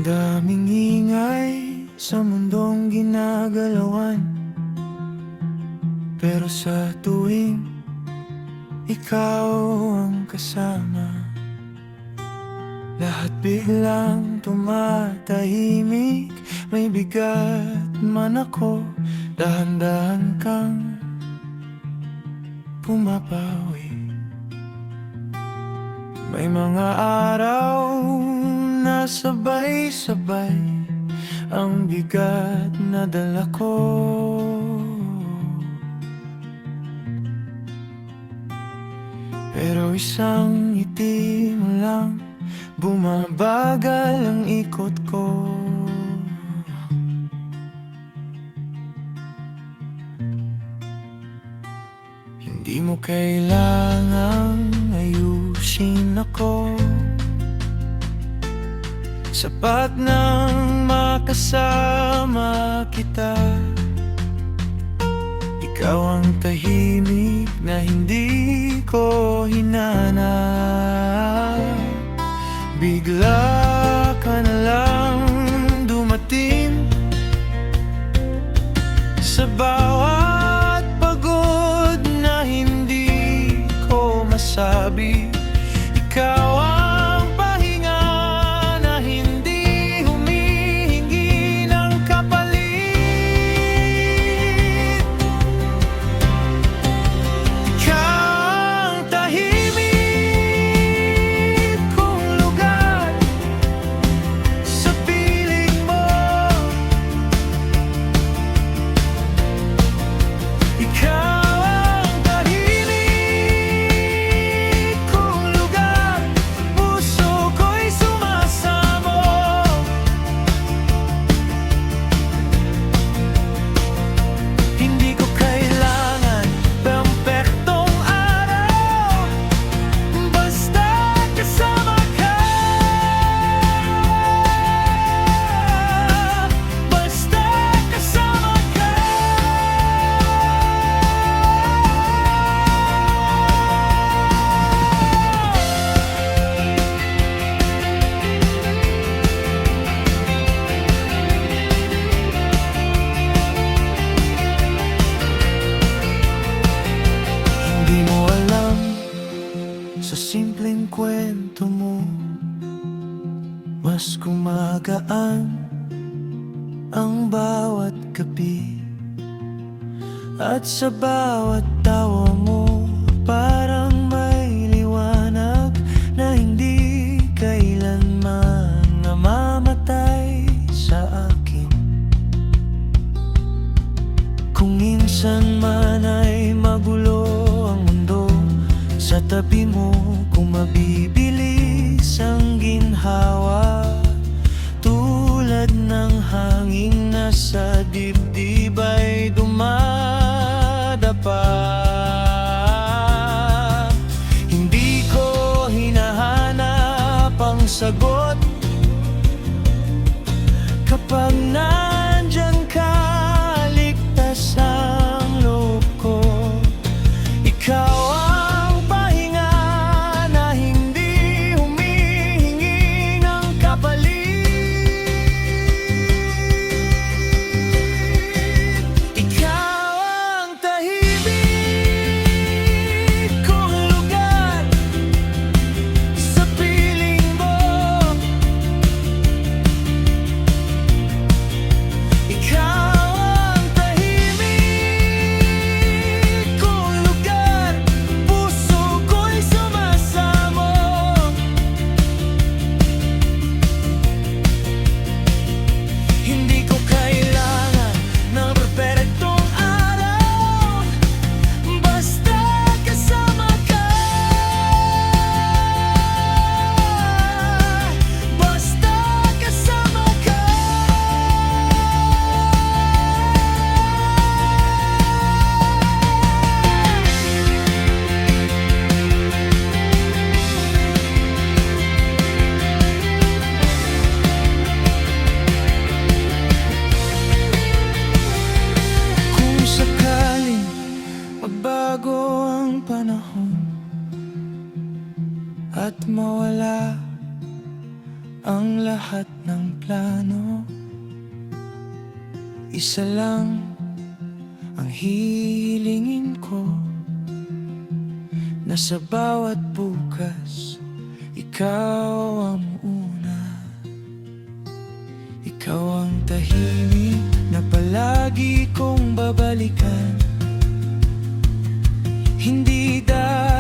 daming ingay sa mundong ginagalawan, pero sa tuwing ikaw ang kasama, lahat biglang tumatahimik. May bigat man ako, dahan-dahan kang pumapawi. May mga araw na sabay-sabay ang bigat na dala ko, pero isang ngiti mo lang, bumabagal ang ikot ko. Hindi mo kailangang ayusin ako, sapat nang makasama kita. Ikaw ang tahimik na hindi ko hinanap. Bigla ka na lang dumating sa bawat pagod na hindi ko masabi. Ikaw ang pahinga na hindi humihingi ng kapalit. Ikaw ang tahimik kong lugar sa piling mo. Ikaw sa simpleng kwento mo, mas gumagaan ang bawat gabi. At sa bawat tawa mo, parang may liwanag na hindi kailanman namamatay sa akin. Kung minsan man ay magulo ang mundo, sa tabi mo kung mabibilis ang ginhawa, tulad ng hangin na sa dibdib ay dumadapa. Hindi ko hinahanap ang sagot kapag nandyan ka, ligtas ang loob ko. Ikaw at mawala ang lahat ng plano. Isa lang ang hihilingin ko, na sa bawat bukas ikaw ang una. Ikaw ang tahimik na palagi kong babalikan. Hindi dahil